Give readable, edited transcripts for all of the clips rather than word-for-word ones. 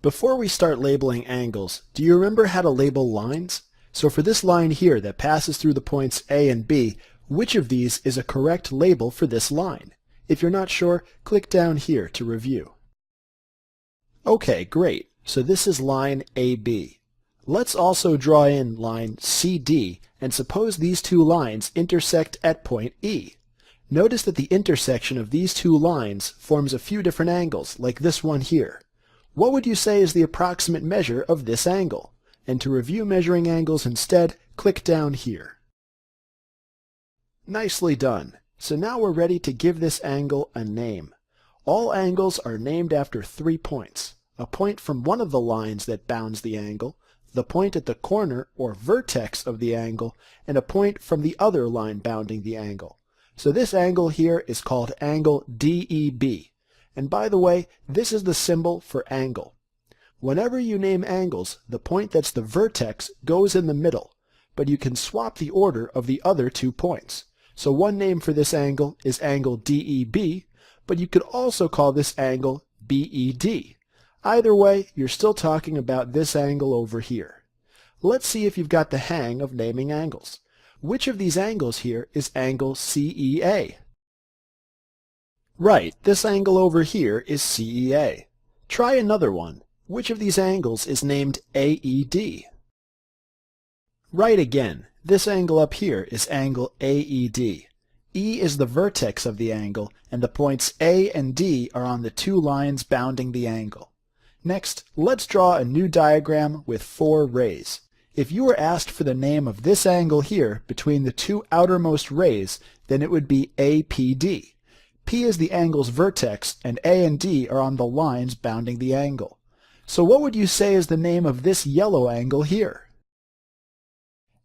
Before we start labeling angles, do you remember how to label lines? So for this line here that passes through the points A and B, which of these is a correct label for this line? If you're not sure, click down here to review. Okay, great. So this is line AB. Let's also draw in line CD, and suppose these two lines intersect at point E. Notice that the intersection of these two lines forms a few different angles, like this one here. What would you say is the approximate measure of this angle? And to review measuring angles instead, click down here. Nicely done. So now we're ready to give this angle a name. All angles are named after 3 points. A point from one of the lines that bounds the angle, the point at the corner or vertex of the angle, and a point from the other line bounding the angle. So this angle here is called angle DEB. And by the way, this is the symbol for angle. Whenever you name angles, the point that's the vertex goes in the middle, but you can swap the order of the other 2 points. So one name for this angle is angle DEB, but you could also call this angle BED. Either way, you're still talking about this angle over here. Let's see if you've got the hang of naming angles. Which of these angles here is angle CEA? Right, this angle over here is CEA. Try another one. Which of these angles is named AED? Right again. This angle up here is angle AED. E is the vertex of the angle, and the points A and D are on the 2 lines bounding the angle. Next, let's draw a new diagram with 4 rays. If you were asked for the name of this angle here between the 2 outermost rays, then it would be APD. P is the angle's vertex, and A and D are on the lines bounding the angle. So what would you say is the name of this yellow angle here?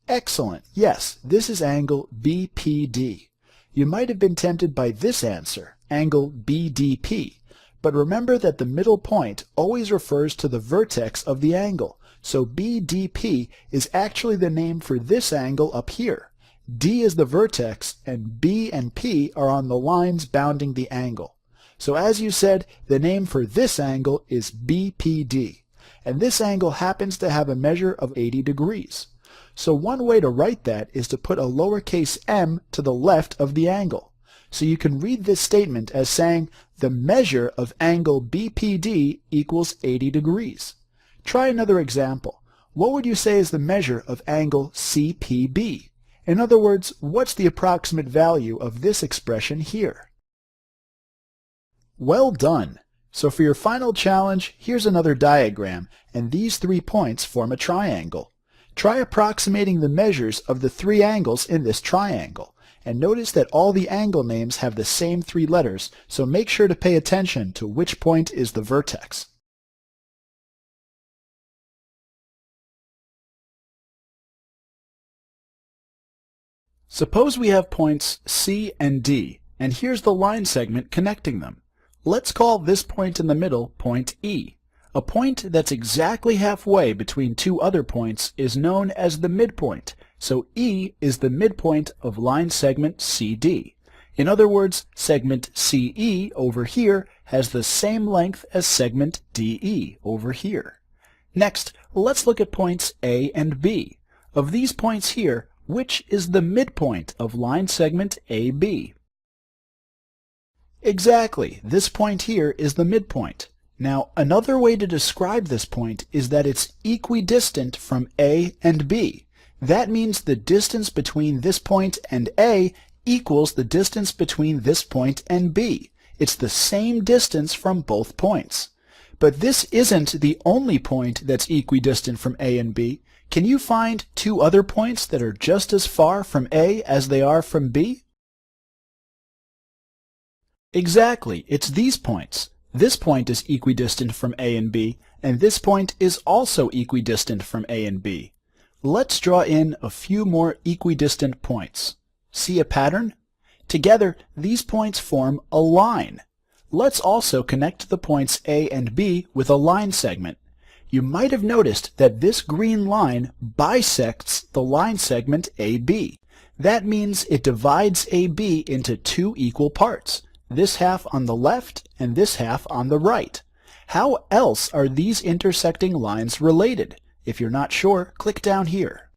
Excellent. Yes, this is angle BPD. You might have been tempted by this answer, angle BDP, but remember that the middle point always refers to the vertex of the angle, so BDP is actually the name for this angle up here. D is the vertex, and B and P are on the lines bounding the angle. So as you said, the name for this angle is BPD, and this angle happens to have a measure of 80 degrees. So one way to write that is to put a lowercase m to the left of the angle. So you can read this statement as saying the measure of angle BPD equals 80 degrees. Try another example. What would you say is the measure of angle CPB? In other words, what's the approximate value of this expression here? Well done! So for your final challenge, here's another diagram, and these 3 points form a triangle. Try approximating the measures of the 3 angles in this triangle, and notice that all the angle names have the same 3 letters, so make sure to pay attention to which point is the vertex. Suppose we have points C and D, and here's the line segment connecting them. Let's call this point in the middle point E. A point that's exactly halfway between 2 other points is known as the midpoint, so E is the midpoint of line segment CD. In other words, segment CE over here has the same length as segment DE over here. Next, let's look at points A and B. Of these points here, which is the midpoint of line segment AB? Exactly, this point here is the midpoint. Now, another way to describe this point is that it's equidistant from A and B. That means the distance between this point and A equals the distance between this point and B. It's the same distance from both points. But this isn't the only point that's equidistant from A and B. Can you find 2 other points that are just as far from A as they are from B? Exactly, it's these points. This point is equidistant from A and B, and this point is also equidistant from A and B. Let's draw in a few more equidistant points. See a pattern? Together, these points form a line. Let's also connect the points A and B with a line segment. You might have noticed that this green line bisects the line segment AB. That means it divides AB into 2 equal parts, this half on the left and this half on the right. How else are these intersecting lines related? If you're not sure, click down here.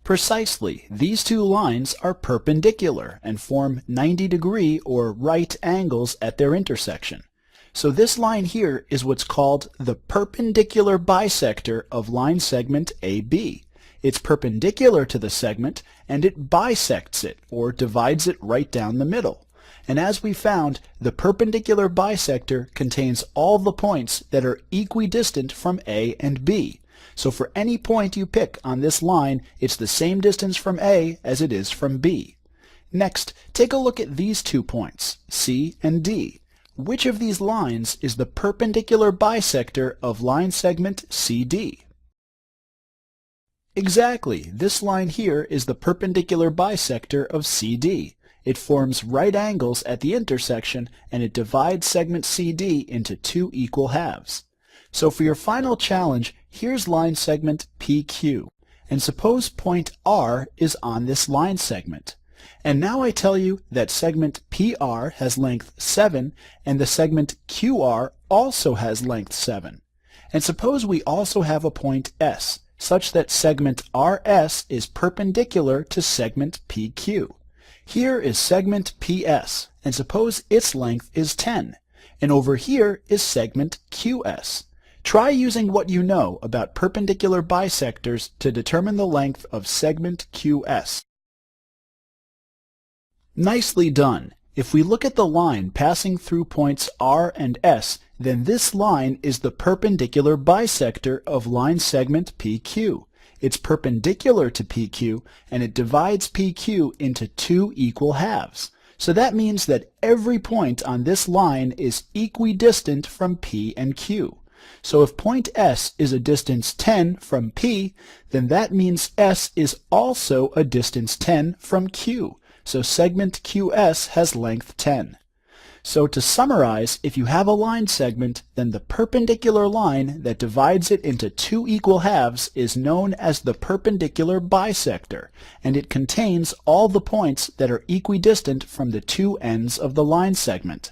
Precisely, these two lines are perpendicular and form 90-degree or right angles at their intersection. So this line here is what's called the perpendicular bisector of line segment AB. It's perpendicular to the segment and it bisects it, or divides it right down the middle. And as we found, the perpendicular bisector contains all the points that are equidistant from A and B. So for any point you pick on this line, it's the same distance from A as it is from B. Next, take a look at these 2 points, C and D. Which of these lines is the perpendicular bisector of line segment CD? Exactly, this line here is the perpendicular bisector of CD. It forms right angles at the intersection and it divides segment CD into 2 equal halves. So for your final challenge, here's line segment PQ. And suppose point R is on this line segment. And now I tell you that segment PR has length 7 and the segment QR also has length 7. And suppose we also have a point S, such that segment RS is perpendicular to segment PQ. Here is segment PS, and suppose its length is 10. And over here is segment QS. Try using what you know about perpendicular bisectors to determine the length of segment QS. Nicely done. If we look at the line passing through points R and S, then this line is the perpendicular bisector of line segment PQ. It's perpendicular to PQ and it divides PQ into 2 equal halves. So that means that every point on this line is equidistant from P and Q. So if point S is a distance 10 from P, then that means S is also a distance 10 from Q. So segment QS has length 10. So to summarize, if you have a line segment, then the perpendicular line that divides it into 2 equal halves is known as the perpendicular bisector, and it contains all the points that are equidistant from the 2 ends of the line segment.